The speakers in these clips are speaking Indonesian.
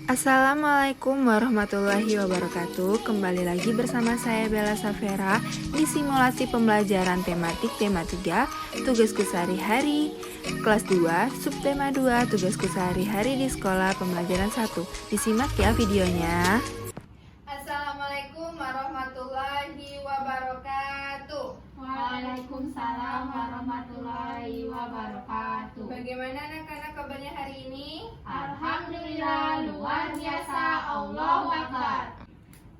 Assalamualaikum warahmatullahi wabarakatuh. Kembali lagi bersama saya Bella Safera di simulasi pembelajaran tematik tema 3, tugasku sehari-hari kelas 2, subtema 2, tugasku sehari-hari di sekolah pembelajaran 1. Disimak ya videonya. Assalamualaikum warahmatullahi wabarakatuh. Waalaikumsalam warahmatullahi wabarakatuh. Bagaimana anak-anak kabarnya hari ini? Alhamdulillah, luar biasa. Allahu Akbar.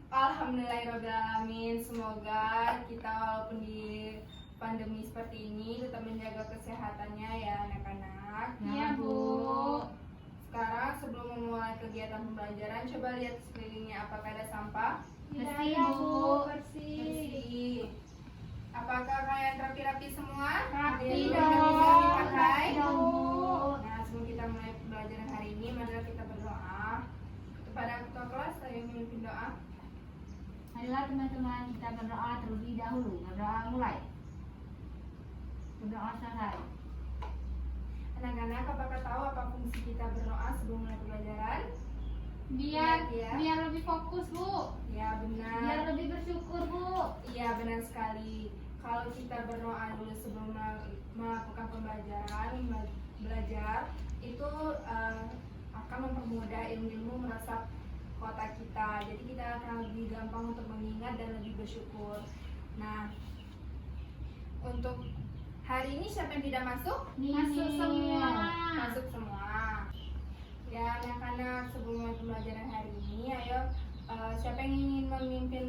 Alhamdulillahirrahmanirrahim. Semoga kita walaupun di pandemi seperti ini tetap menjaga kesehatannya ya anak-anak. Ya, Bu. Sekarang sebelum memulai kegiatan pembelajaran, coba lihat sekelilingnya apakah ada sampah? Bersih, Bu. Bersih. Apakah kalian rapi-rapi semua? Rapi Ada yang dong. bisa dipakai? Rapi dong, Bu. Nah, sebelum kita mulai pembelajaran hari ini, marilah kita berdoa kepada ketua kelas. Saya memimpin doa. Marilah teman-teman kita berdoa terlebih dahulu. Berdoa mulai. Berdoa selesai. Anak-anak, apakah tahu apa fungsi kita berdoa sebelum mulai pembelajaran? Biar Ya. biar lebih fokus, Bu. Ya, benar. Biar lebih bersyukur, Bu. Iya, benar sekali. Kalau kita berdoa dulu sebelum melakukan pembelajaran, belajar, itu akan mempermudah ilmu-ilmu meresap otak kita. Jadi kita akan lebih gampang untuk mengingat dan lebih bersyukur. Nah, untuk hari ini siapa yang tidak masuk? Masuk semua. Masuk semua. Ya anak-anak, sebelum mulai pembelajaran hari ini, ayo siapa yang ingin memimpin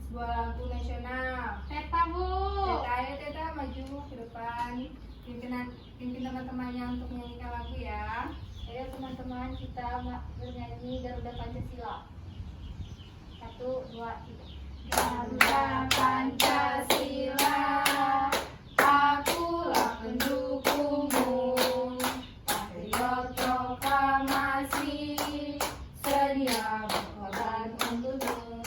sebuah lagu nasional? Teta, Bu. Teta, ayo Teta maju ke depan. Pimpin teman-temannya untuk menyanyikan lagu ya. Ayo teman-teman kita bernyanyi Garuda Pancasila. 1, 2, 3. Garuda Pancasila, akulah pendukungmu. Patriot proklamasi, sedia berkorban untukmu.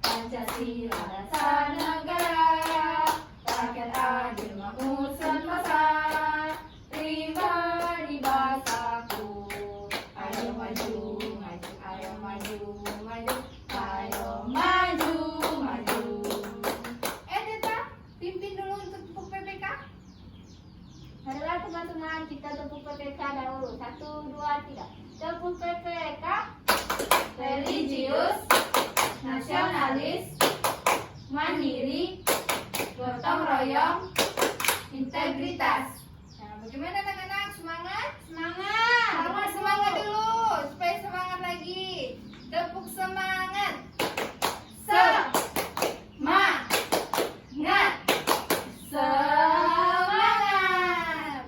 Pancasila dasar negara, rakyat adil makmur sentosa. Pribadi bangsaku, ayo maju, maju, ayo maju, maju, ayo maju, maju. Teta, pimpin dulu untuk tepuk PPK. Marilah teman-teman kita tepuk PPK dahulu. 1, 2, 3. Tepuk PPK. Religius, nasionalis, mandiri, gotong royong, integritas. Nah, bagaimana anak-anak? Semangat? Semangat. Semangat dulu, supaya semangat lagi. Tepuk semangat. Semangat. Semangat.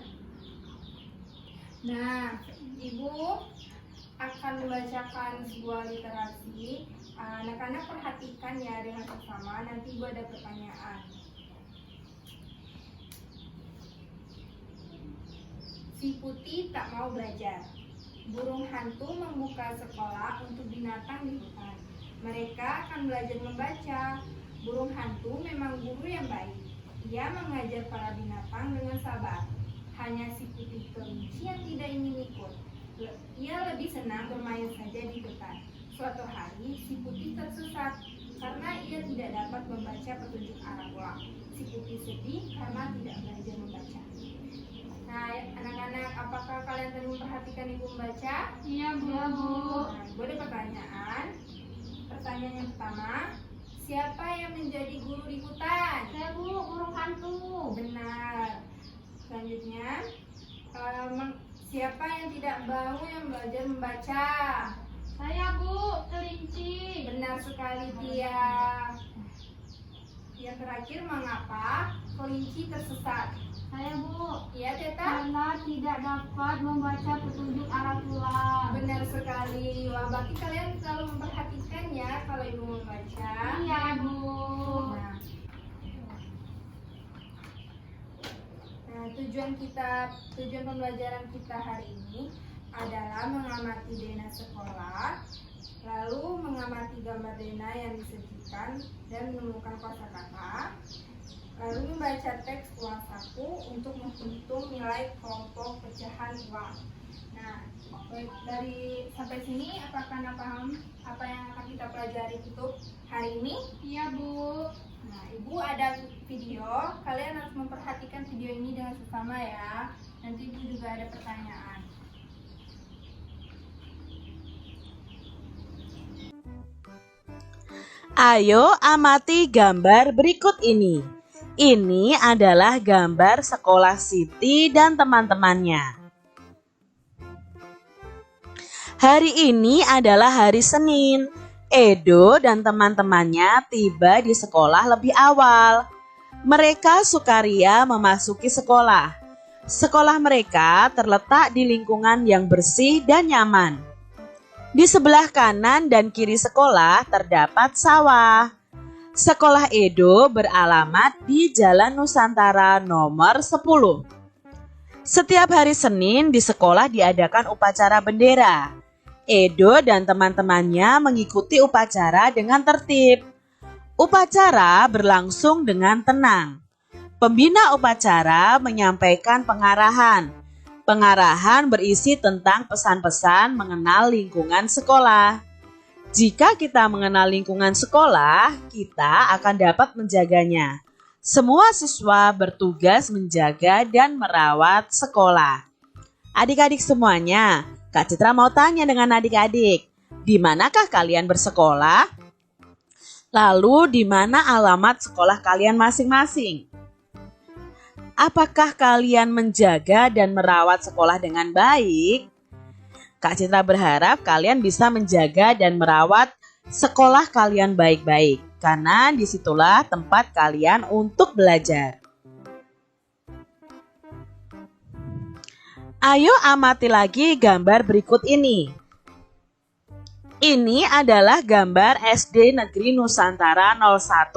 Nah, Ibu akan membacakan sebuah literasi. Anak-anak perhatikan ya dengan seksama. Nanti Ibu ada pertanyaan. Si putih tak mau belajar. Burung hantu membuka sekolah untuk binatang di hutan. Mereka akan belajar membaca. Burung hantu memang guru yang baik. Ia mengajar para binatang dengan sabar. Hanya si putih kelinci yang tidak ingin ikut. Ia lebih senang bermain saja di hutan. Suatu hari si putih tersesat karena ia tidak dapat membaca petunjuk arah pulang. Si putih sedih karena tidak belajar membaca. Nah, anak-anak, apakah kalian tadi memperhatikan Ibu membaca? Iya, Bu. Iya, Bu. Nah, Ibu ada pertanyaan. Pertanyaan yang pertama, siapa yang menjadi guru di hutan? Saya, Bu, burung hantu. Benar. Selanjutnya, siapa yang tidak mau yang belajar membaca? Saya, Bu, kelinci. Benar sekali, Tia. Yang terakhir, mengapa kelinci tersesat? Saya, Bu, Iya, Teta? karena tidak dapat membaca petunjuk arah pulang. Benar sekali. Wah, berarti kalian selalu memperhatikan ya kalau Ibu membaca. Iya, Bu. Nah, tujuan pembelajaran kita hari ini adalah mengamati DNA sekolah Lalu mengamati gambar Dena yang disajikan dan menemukan kosakata. Lalu membaca teks uang saku untuk menghitung nilai kelompok pecahan uang. Nah, dari sampai sini apakah Anda paham apa yang akan kita pelajari untuk hari ini? Iya, Bu. Nah, Ibu ada video, kalian harus memperhatikan video ini dengan seksama ya. Nanti Ibu juga ada pertanyaan. Ayo amati gambar berikut ini. Ini adalah gambar sekolah Siti dan teman-temannya. Hari ini adalah hari Senin. Edo dan teman-temannya tiba di sekolah lebih awal. Mereka sukaria memasuki sekolah. Sekolah mereka terletak di lingkungan yang bersih dan nyaman. Di sebelah kanan dan kiri sekolah terdapat sawah. Sekolah Edo beralamat di Jalan Nusantara nomor 10. Setiap hari Senin di sekolah diadakan upacara bendera. Edo dan teman-temannya mengikuti upacara dengan tertib. Upacara berlangsung dengan tenang. Pembina upacara menyampaikan pengarahan. Pengarahan berisi tentang pesan-pesan mengenal lingkungan sekolah. Jika kita mengenal lingkungan sekolah, kita akan dapat menjaganya. Semua siswa bertugas menjaga dan merawat sekolah. Adik-adik semuanya, Kak Citra mau tanya dengan adik-adik, di manakah kalian bersekolah? Lalu di mana alamat sekolah kalian masing-masing? Apakah kalian menjaga dan merawat sekolah dengan baik? Kak Citra berharap kalian bisa menjaga dan merawat sekolah kalian baik-baik, karena disitulah tempat kalian untuk belajar. Ayo amati lagi gambar berikut ini. Ini adalah gambar SD Negeri Nusantara 01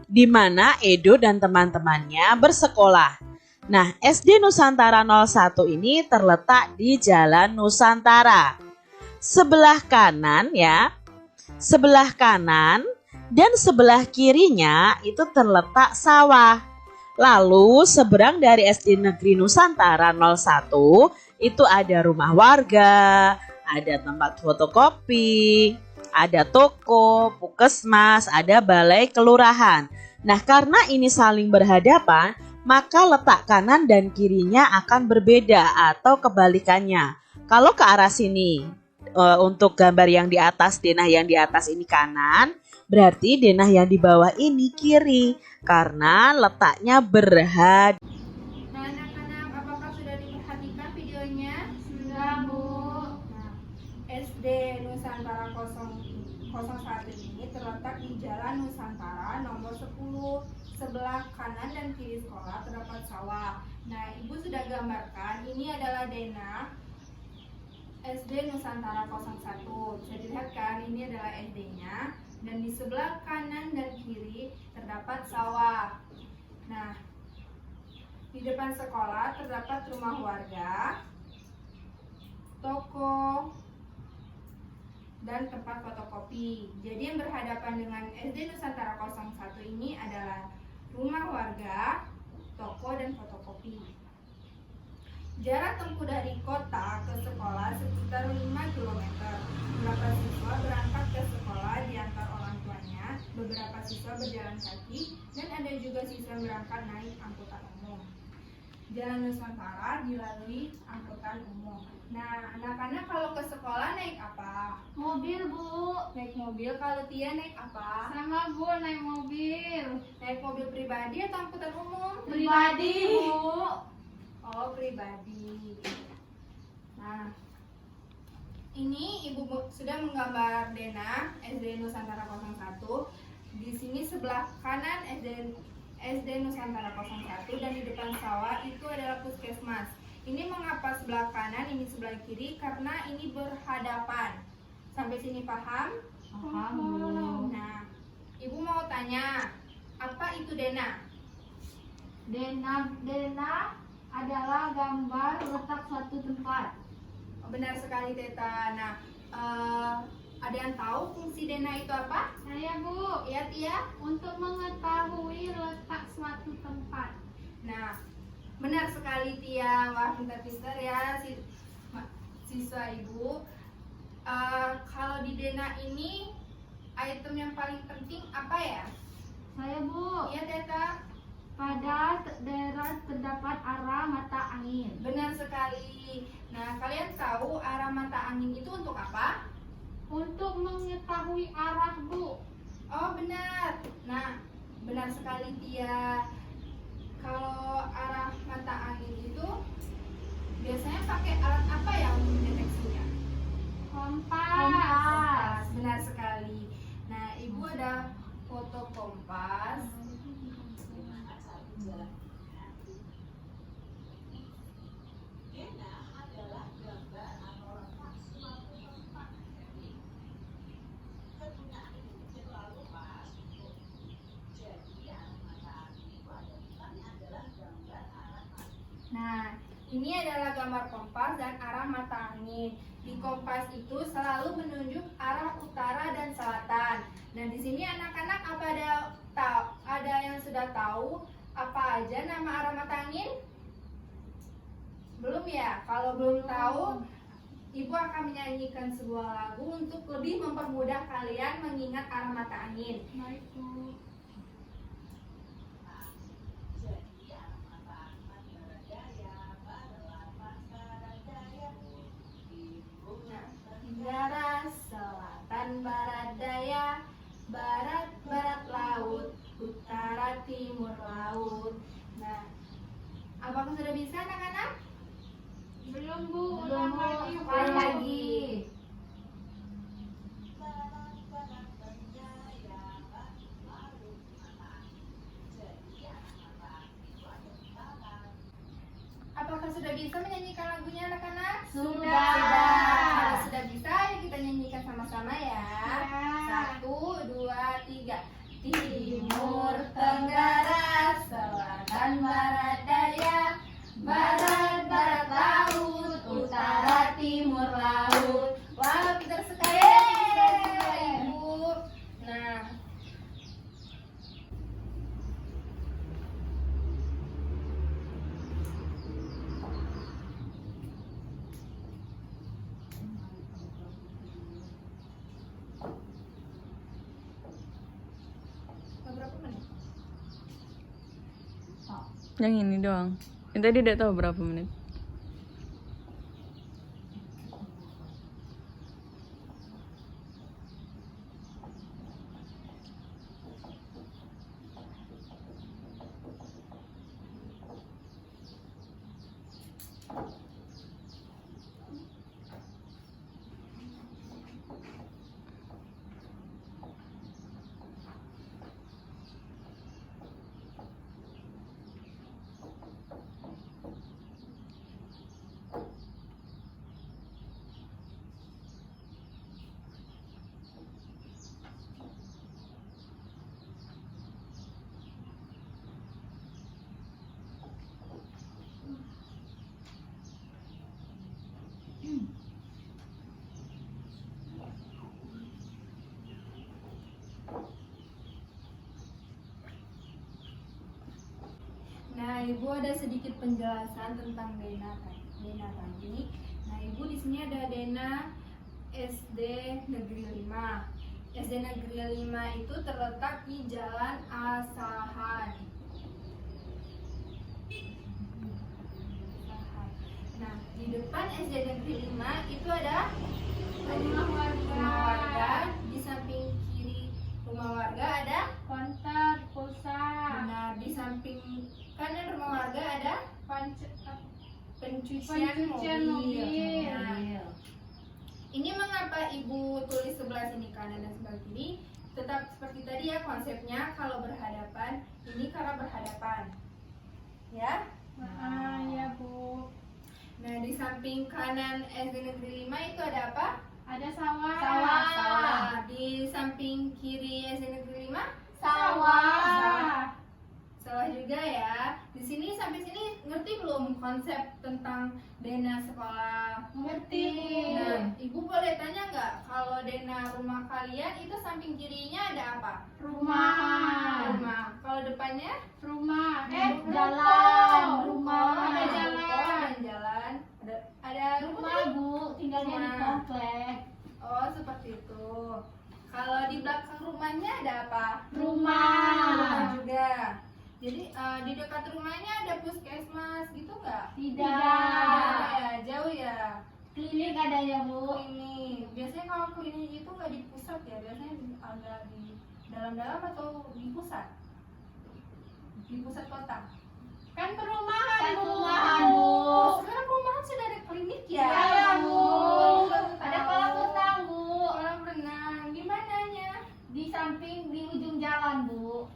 di mana Edo dan teman-temannya bersekolah. Nah, SD Nusantara 01 ini terletak di Jalan Nusantara. Sebelah kanan ya. Sebelah kanan dan sebelah kirinya itu terletak sawah. Lalu seberang dari SD Negeri Nusantara 01 itu ada rumah warga, ada tempat fotokopi, ada toko, puskesmas, ada balai kelurahan. Nah, karena ini saling berhadapan, maka letak kanan dan kirinya akan berbeda atau kebalikannya. Kalau ke arah sini, untuk gambar yang di atas, denah yang di atas ini kanan, berarti denah yang di bawah ini kiri karena letaknya berhad. Nah, anak-anak, apakah sudah diperhatikan videonya? Sudah, Bu. Nah, SD Nusantara 01 ini terletak di Jalan Nusantara nomor 10. Sebelah kanan dan kiri sekolah terdapat sawah. Nah, Ibu sudah gambarkan, ini adalah denah SD Nusantara 01. Bisa dilihat kan, ini adalah SD-nya. Dan di sebelah kanan dan kiri terdapat sawah. Nah, di depan sekolah terdapat rumah warga, toko, dan tempat fotokopi. Jadi yang berhadapan dengan SD Nusantara 01 ini adalah rumah warga, toko, dan fotokopi. Jarak tempuh dari kota ke sekolah sekitar 5 km. Beberapa siswa berangkat ke sekolah diantar orang tuanya, beberapa siswa berjalan kaki, dan ada juga siswa berangkat naik angkutan umum. Jalan Nusantara dilalui angkutan umum. Nah, anak-anak kalau ke sekolah naik apa? Mobil, Bu. Naik mobil. Kalau Tia naik apa? Sama, Bu, naik mobil. Naik mobil pribadi atau angkutan umum? Pribadi, Bu. Oh, pribadi. Nah, ini Ibu sudah menggambar denah SD Nusantara 01. Di sini sebelah kanan SD Nusantara 01 dan di depan sawah itu adalah puskesmas. Ini mengapa sebelah kanan, ini sebelah kiri? Karena ini berhadapan. Sampai sini paham? Paham, Bu. Nah, Ibu mau tanya, apa itu denah? Denah adalah gambar letak suatu tempat. Oh, benar sekali Teta. Nah, Ada yang tahu fungsi denah itu apa? Saya, Bu. Iya, Tia. Untuk mengetahui letak suatu tempat. Nah, benar sekali Tia. Wah, pintar-pintar ya siswa Ibu. Kalau di denah ini item yang paling penting apa ya? Saya, Bu. Iya, Teta. Pada daerah terdapat arah mata angin. Benar sekali. Nah, kalian tahu arah mata angin itu untuk apa? Untuk mengetahui arah, Bu. Oh, benar. Nah, benar sekali Tia. Kalau arah mata angin itu biasanya pakai alat apa ya untuk mendeteksinya? Kompas. Benar sekali. Nah, Ibu ada foto kompas. Nah, ini adalah gambar kompas dan arah mata angin. Di kompas itu selalu menunjuk arah utara dan selatan. Nah, di sini anak-anak ada yang sudah tahu apa aja nama arah mata angin? Belum ya? Kalau belum tahu, Ibu akan menyanyikan sebuah lagu untuk lebih mempermudah kalian mengingat arah mata angin. Baik, Bu. Tenggara, selatan, barat, daya, barat, barat laut, utara, timur laut. Nah, apakah sudah bisa anak-anak? Belum, Bu. Belum, Ulang lagi, Bu. ulang lagi. Apakah sudah bisa menyanyikan lagunya anak-anak? Sudah. Kalau sudah bisa, ayo kita nyanyikan sama-sama ya. Ya. 1, 2, 3. Timur, tenggara, selatan, barat, daya, barat, barat laut, utara, timur laut. Wah, pintar sekali Ibu. Nah, berapa menit? Yang ini doang. Yang tadi udah tahu berapa menit. Nah, Ibu ada sedikit penjelasan tentang denah tadi. Nah, Ibu di sini ada denah SD Negeri 5. SD Negeri 5 itu terletak di Jalan Asahan. Nah, di depan SD Negeri 5 itu ada Rumah warga. Di samping kiri rumah warga ada Konter, pulsa. benar, di samping kanan rumah warga ada pencucian mobil. Nah, ini mengapa Ibu tulis sebelah sini kanan dan sebelah kiri? Tetap seperti tadi ya konsepnya, kalau berhadapan, ini karena berhadapan. Ya? Ya, Bu. Nah, di samping kanan SD Negeri 5 itu ada apa? Ada sawah. Sawah. Di samping kiri SD Negeri 5? Sawah. Sawah juga ya. Di sini sampai sini ngerti belum? belum konsep tentang dana sekolah? Ngerti. Nah, Ibu boleh tanya nggak kalau dana rumah kalian itu samping kirinya ada apa? Rumah. Rumah. Kalau depannya? Rumah. Jalan. Rumah. Ada Ada jalan. dan jalan. Ada Rumah Bu, tinggalnya di Rumah. komplek. Oh, seperti itu. Kalau di belakang rumahnya ada apa? Rumah. Juga. Jadi di dekat rumahnya ada puskesmas gitu nggak? Tidak. Ada ya, jauh ya. Klinik ada ya Bu. Klinik. Biasanya kalau klinik itu nggak di pusat ya, biasanya agak di dalam-dalam atau di pusat? Di pusat kota. Kan perumahan Bu. Oh, sekarang perumahan sudah ada klinik ya? Iya Bu. Baru Ada tahu. kolam renang Bu. Kolam renang. Di mananya? Di samping di ujung jalan Bu.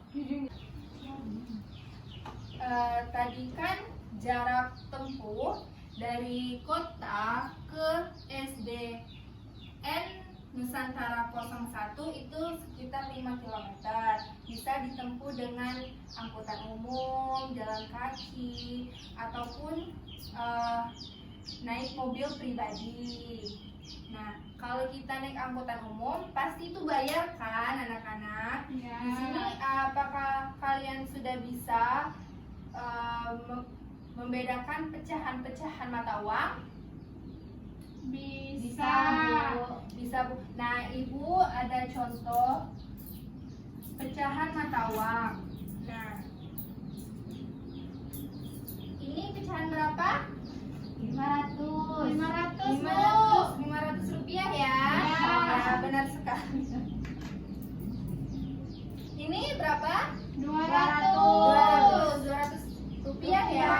Tadi kan jarak tempuh dari kota ke SDN Nusantara 01 itu sekitar 5 km. Bisa ditempuh dengan angkutan umum, jalan kaki, ataupun naik mobil pribadi. Nah, kalau kita naik angkutan umum pasti itu bayar kan anak-anak? Iya. Di sini apakah kalian sudah bisa membedakan pecahan-pecahan mata uang? Bisa Bu. Bisa Bu. Nah, Ibu ada contoh pecahan mata uang. Nah, ini pecahan berapa? 500. 500 rupiah ya. Ya. Ya, benar sekali. Ini berapa? 200 rupiah ya.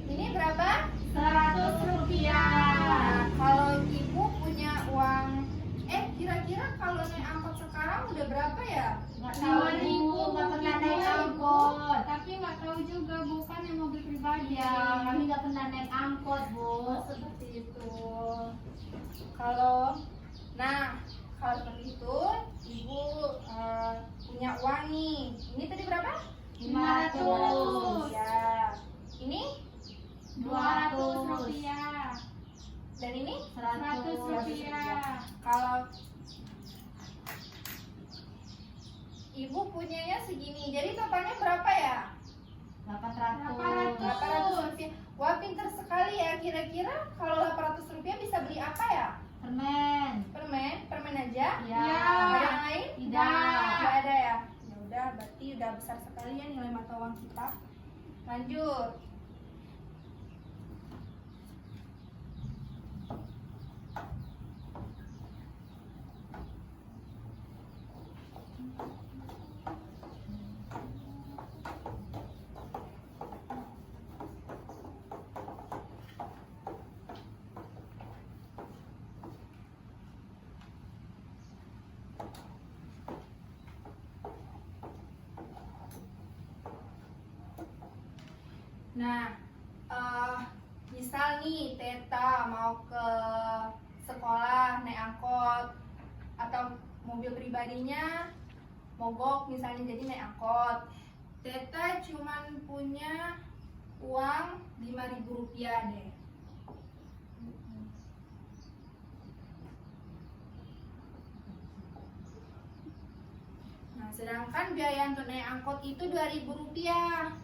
Ini berapa? 100 rupiah. Nah, kalau Ibu punya uang, kira-kira kalau naik angkot sekarang udah berapa ya? Nggak tahu Bu, nggak pernah naik angkot. Tapi nggak tahu juga bukan yang mobil pribadi. Ya, kami nggak pernah naik angkot Bu. Seperti itu. Kalau seperti itu, Ibu punya uang nih. Ini tadi berapa? 500. Ya. Ini 200 rupiah. dan ini 100 rupiah. Kalau Ibu punyanya segini, jadi totalnya berapa ya? 800. 800 rupiah. Wah, pintar sekali ya. Kira-kira kalau 800 rupiah bisa beli apa ya? Permen. Permen aja? Ya. Ada yang lain? Tidak. Nggak ada ya? Ya udah, berarti udah besar sekali ya nilai mata uang kita. Lanjut. Nah, misal nih Teta mau ke sekolah naik angkot atau mobil pribadinya mogok misalnya, jadi naik angkot. Teta cuman punya uang 5.000 rupiah deh. Nah, sedangkan biaya untuk naik angkot itu 2.000 rupiah.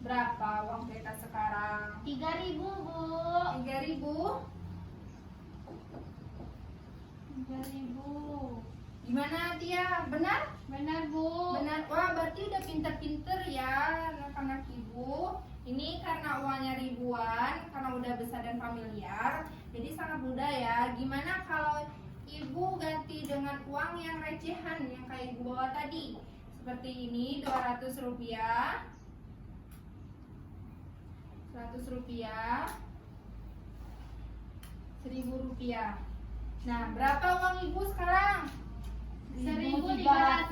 Berapa uang Teta sekarang? 3.000 Bu. 3.000. 3.000. Gimana Tia? Benar? Benar Bu. Benar. Wah, berarti udah pinter-pinter ya anak-anak Ibu. Ini karena uangnya ribuan, karena udah besar dan familiar, jadi sangat mudah ya. Gimana kalau Ibu ganti dengan uang yang recehan yang kayak Ibu bawa tadi? Seperti ini, 200 rupiah. 100 rupiah, 1.000 rupiah. Nah, berapa uang Ibu sekarang? 1.300.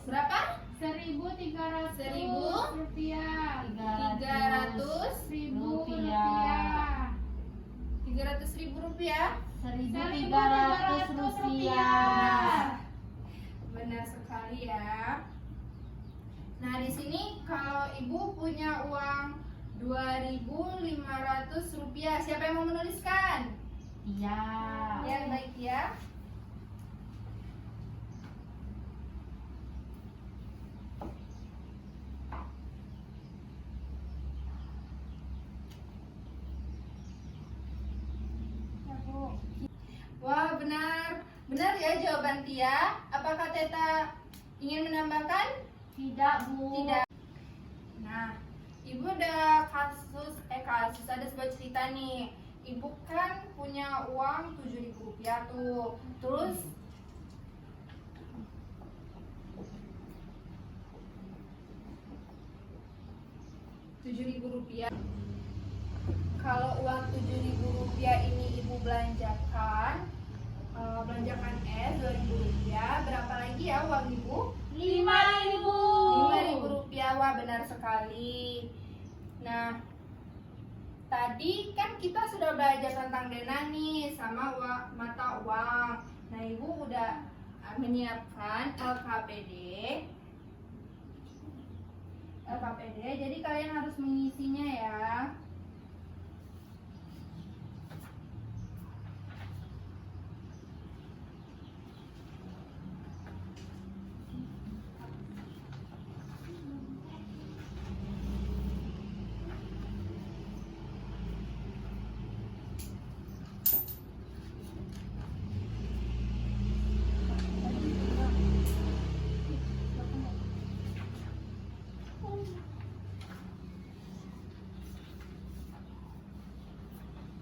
Berapa? 1.300 1.000 rupiah. 300 1.000 rupiah. rupiah. 300.000 rupiah. 1.300 rupiah. Benar sekali ya. Nah, di sini kalau Ibu punya uang 2.500 rupiah, siapa yang mau menuliskan? Iya. Ya, baik ya. Wah, benar. Benar ya jawaban Tia. Apakah Teta ingin menambahkan? Tidak, Bu. Tidak. Nah, Ibu ada kasus ada sebuah cerita nih. Ibu kan punya uang 7.000 rupiah tuh. Terus Rp7.000. Kalau uang 7.000 rupiah ini Ibu belanjakan es 2.000 rupiah, berapa lagi ya uang Ibu? 5.000. 5.000 rupiah, wah benar sekali. Nah, tadi kan kita sudah belajar tentang dana nih sama mata uang. Nah, Ibu udah menyiapkan LKPD, jadi kalian harus mengisinya ya.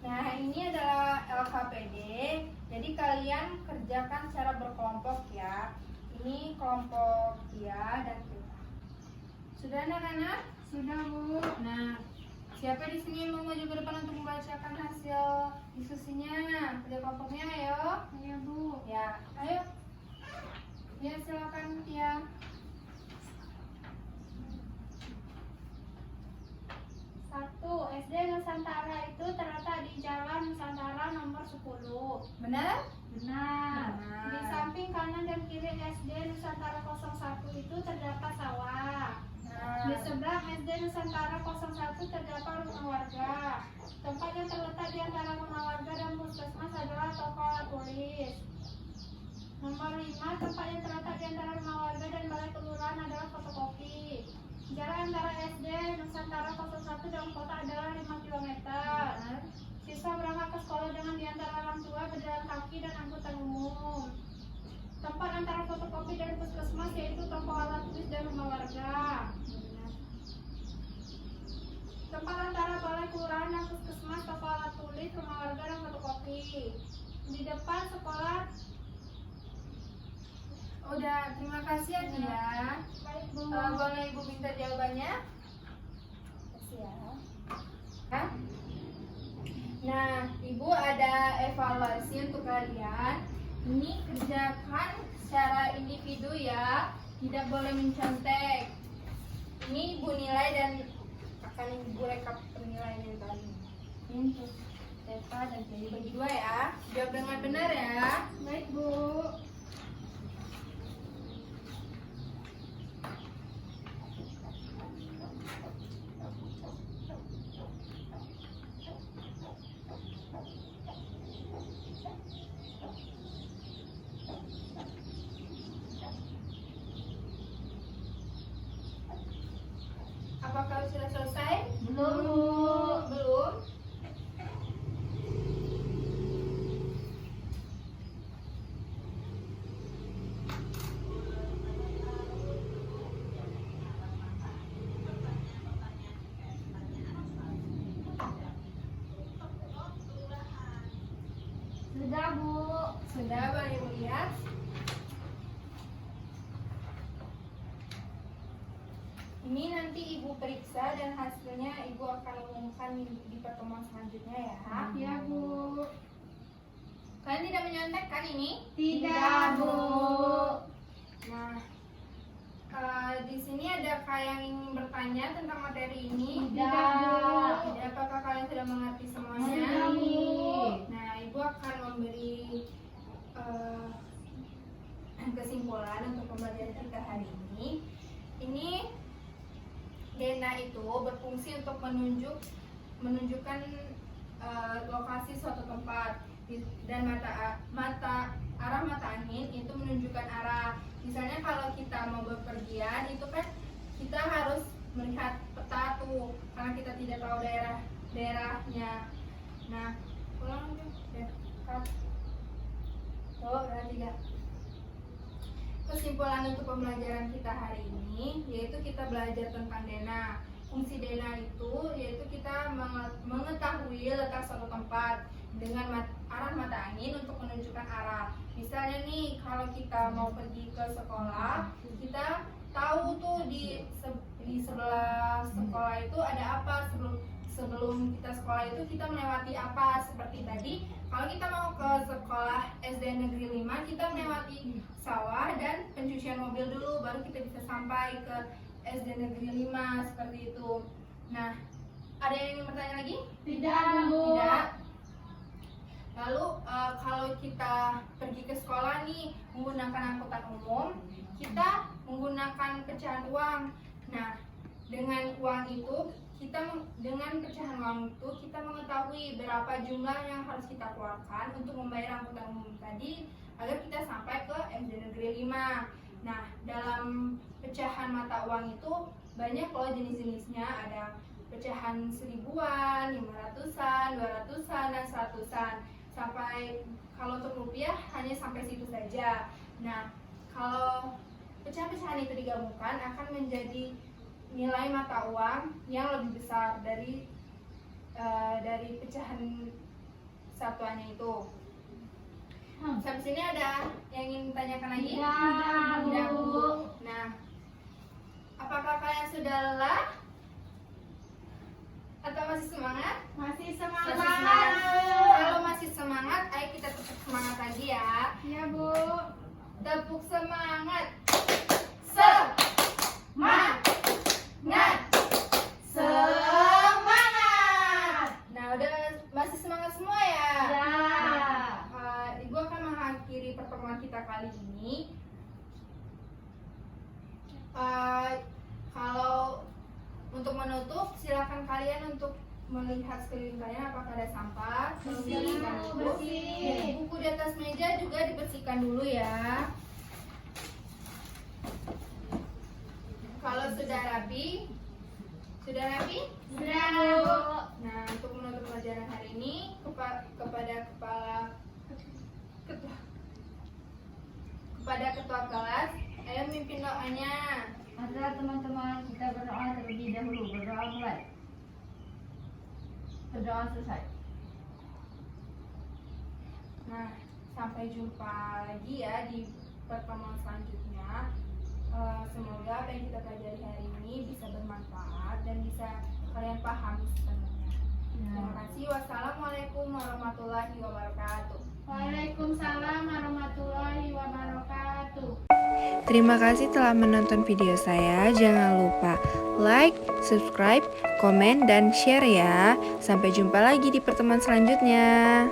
Nah, ini adalah LKPD. Jadi kalian kerjakan secara berkelompok ya. Ini kelompok Tia dan Teta. Sudah anak-anak? Sudah, Bu. Nah, siapa di sini yang mau maju ke depan untuk membacakan hasil diskusinya? Kerja kelompoknya, ayo. Ayo, Bu. Ya, ayo. Ya, silakan Tia. Satu, SD Nusantara itu terletak di Jalan Nusantara nomor 10. Benar? Benar. Benar. Di samping kanan dan kiri SD Nusantara 01 itu terdapat sawah. Di Nah, seberang SD Nusantara 01 terdapat rumah warga. Tempat yang terletak di antara rumah warga dan puskesmas adalah toko alat tulis. Nomor 5, tempat yang terletak di antara rumah warga dan balai kelurahan adalah fotokopi. Jarak antara SD Nusantara 01 dan kota adalah 5 km. Siswa berangkat ke sekolah dengan diantar orang tua, berjalan kaki, dan angkutan umum. Tempat antara fotokopi dan puskesmas yaitu toko alat tulis dan rumah warga. Tempat antara balai kelurahan dan puskesmas, toko alat tulis, rumah warga, dan fotokopi. Di depan sekolah. udah, terima kasih ya Tia. Baik, Bu. Boleh Ibu minta jawabannya? Kasih ya. Hah? Nah, Ibu ada evaluasi untuk kalian. Ini kerjakan secara individu ya, tidak boleh mencontek. Ini Ibu nilai dan akan Ibu rekap penilaian tadi. Ini untuk Teta dan Tia bagi dua ya. Jawab dengan benar ya. Baik, Bu. Apakah sudah selesai? Belum. Belum? Sudah, Bu. Sudah, boleh Ibu lihat. Ini nanti Ibu periksa dan hasilnya Ibu akan umumkan di pertemuan selanjutnya ya. Ya, Bu. Kalian tidak menyontek kan ini? Tidak, Bu. Nah, di sini adakah yang ingin bertanya tentang materi ini? Tidak. Tidak. Apakah kalian sudah mengerti semuanya? Sudah, Bu. Nah, Ibu akan memberi kesimpulan untuk pembelajaran kita hari ini. Ini Dena itu berfungsi untuk menunjukkan lokasi suatu tempat, dan arah mata angin itu menunjukkan arah. Misalnya kalau kita mau bepergian itu kan kita harus melihat peta tuh, karena kita tidak tahu daerahnya. Nah, ulang deh. Udah 3. Kesimpulan untuk pembelajaran kita hari ini yaitu kita belajar tentang Dena. Fungsi Dena itu yaitu kita mengetahui letak suatu tempat dengan arah mata angin untuk menunjukkan arah. Misalnya nih, kalau kita mau pergi ke sekolah, kita tahu tuh di sebelah sekolah itu ada apa. Sebelum kita sekolah itu kita melewati apa. Seperti tadi, kalau kita mau ke sekolah SD Negeri 5, kita melewati sawah dan pencucian mobil dulu, baru kita bisa sampai ke SD Negeri 5, seperti itu. Nah, ada yang ingin bertanya lagi? Tidak, Bu. Tidak. Lalu kalau kita pergi ke sekolah nih menggunakan angkutan umum, kita menggunakan pecahan uang. Nah, dengan pecahan uang itu kita mengetahui berapa jumlah yang harus kita keluarkan untuk membayar angkutan umum tadi agar kita sampai ke SD Negeri 5. Nah, dalam pecahan mata uang itu banyak loh jenis-jenisnya. Ada pecahan 1000-an, 500-an, 200-an, dan 100-an. Sampai kalau untuk rupiah hanya sampai situ saja. Nah, kalau pecahan-pecahan itu digabungkan akan menjadi nilai mata uang yang lebih besar dari pecahan satuannya itu. Sampai sini ada yang ingin tanyakan lagi? Tidak, Bu. Nah, apakah kalian sudah lelah? Atau masih semangat? Masih Masih semangat. semangat. Kalau masih semangat, ayo kita tetap semangat lagi ya. Iya, Bu. Tepuk semangat. Semangat. Nah, udah masih semangat semua ya? Ya. Ibu akan mengakhiri pertemuan kita kali ini. Kalau untuk menutup, silakan kalian untuk melihat sekeliling kalian apakah ada sampah. Kalau bersihkan dulu. bersih. Buku di atas meja juga dibersihkan dulu ya. Kalau sudah rapi, Sudah, Bu. nah untuk menutup pelajaran hari ini kepada ketua kelas, ayo mimpin doanya. Mari teman-teman kita berdoa terlebih dahulu. Berdoa mulai. Berdoa selesai. Nah, sampai jumpa lagi ya di pertemuan selanjutnya. Semoga apa yang kita pelajari hari ini bisa bermanfaat dan bisa kalian pahami sebenarnya. Terima kasih. Wassalamualaikum warahmatullahi wabarakatuh. Waalaikumsalam warahmatullahi wabarakatuh. Terima kasih telah menonton video saya. Jangan lupa like, subscribe, komen, dan share ya. Sampai jumpa lagi di pertemuan selanjutnya.